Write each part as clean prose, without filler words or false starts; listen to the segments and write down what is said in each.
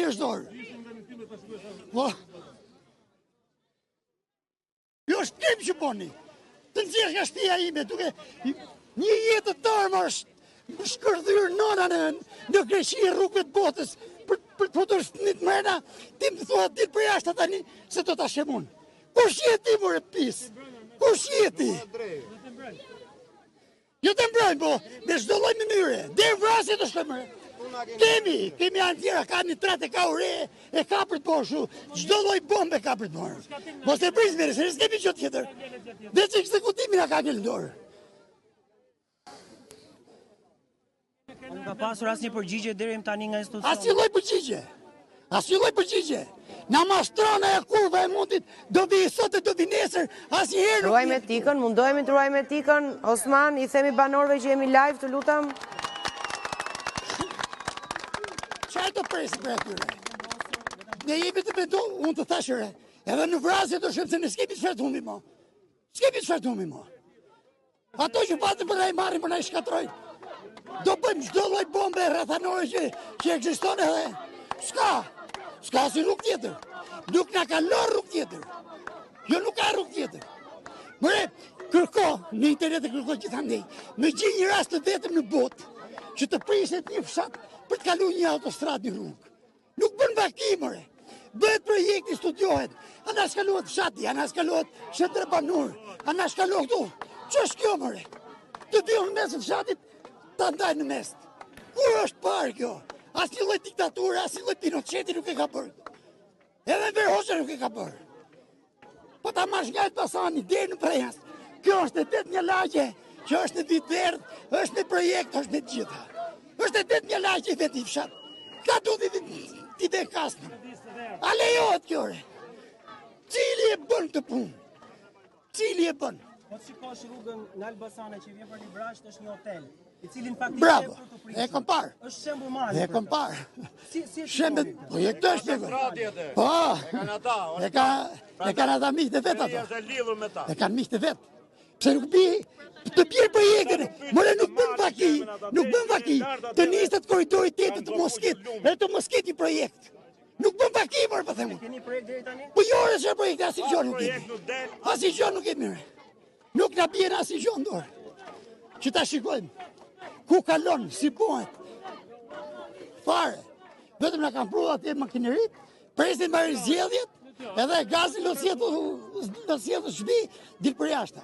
njerëzdor. Po. Jo është krim që boni. Të nxjerrësh nga shtëpia ime duke një jetë të tërë është shkërdhyr nonën në Greqi rrugëve të botës për të futur një të mrena, ti më thua ditë për jashtë tani se do ta shemun. Kush je ti more pis? Kush je ti? Jo të mbrojnë, po, me çdo lloj mënyre. Deri vrasje të shkojmë. Kemi anë tjera, ka një tratë, ka ure, e ka për të bërë, çdo lloj bombe ka për të bërë. Mos e pris mirë, se s'kemi gjë tjetër. Veç ekzekutimin na ka ngel dorë. Nuk ka pasur asnjë përgjigje deri tani nga institucioni. Asnjë lloj përgjigje. Na mastrona e kurva e mundit, do vi sot e do vi nesër, asnjëherë nuk. Ruajmë etikën, mundohemi të ruajmë etikën. Osman, i themi banorëve që jemi live, të lutem. Çfarë të presim për atyre? Ne jemi të bedo, unë të thashëre, edhe në vrasje të shumë se ne s'kemi çfarë të humbim mo. S'kemi çfarë të humbim mo. Ato që patën për na i marrin, për na i shkatrojnë. Do bëjmë çdo lloj bombe rrethanore që ekziston edhe. S'ka si rrugë tjetër. Nuk na ka lënë rrugë tjetër. Jo nuk ka rrugë tjetër. Mëre, kërko, në internet e kërko gjithandej, me gjej një rast të vetëm në botë, që të priset një fshat për të kaluar një autostradë një rrugë. Nuk bën vaki, mëre. Bëhet projekti, studiohet. Ana shkalohet fshati, ana shkalohet Shëndër Banur, ana shkalohet këtu. Ç'është kjo, mëre? Të dy në mes të fshatit, ta ndajnë në mes. Kur është parë kjo? Asnjë lloj diktature, asnjë lloj Pinocheti nuk e ka bërë. Edhe Verhoxha nuk e ka bërë. Po ta marrësh nga Elbasani deri në Prejas. Kjo është vetëm një lagje që është në vit verdh, është në projekt, është në gjitha. Është vetëm një lagje vetë i fshat. Ka duhet ti dhe kasnë. A lejohet kjo re? Cili e bën këtë punë? Cili e bën? Po shikosh rrugën në Elbasane që vjen për Librasht, është një hotel, i cili në faktikisht bravo, e kom parë. Është shembull mali. E kom parë. Si shembull, po je këtë është. Po. E kanë ata miq të vet ato. Është lidhur me ta. E kanë miq të vet. Pse nuk bie të bjerë projektin? More nuk bën vaki. Të nisët korridorit 8 të Moskit, edhe të Moskit i projekt. Nuk bën vaki, por po them. Keni projekt deri tani? Po jo, është projekt, asnjë gjë nuk kemi. Asnjë gjë nuk kemi. Nuk na bie asnjë gjë në dorë. Që ta shikojmë. Ku kalon, si bëhet. Fare. Vetëm na kanë pruar atje makinerit, presin mbari zgjedhjet, edhe gazi do sjellë shtëpi dil për jashtë.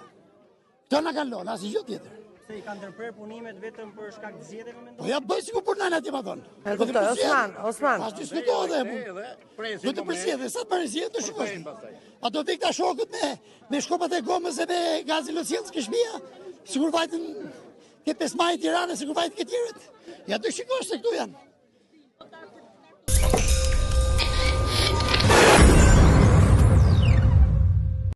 Kto na kanë lënë, asnjë gjë tjetër. Se i kanë ndërprer punimet vetëm për shkak të zgjedhjeve mendoj. Po ja bëj sikur punojnë atje paton. E kuptoj, Osman. As diskutohet edhe. Do të përsëritet, sa të përsëritet do shikosh. Ato vik ta shokët me shkopat e gomës e me gazin lociell që shtëpia, sikur vajtën ke 5 maj Tiranë, sikur vajtën ke tjerët. Ja do shikosh se këtu janë.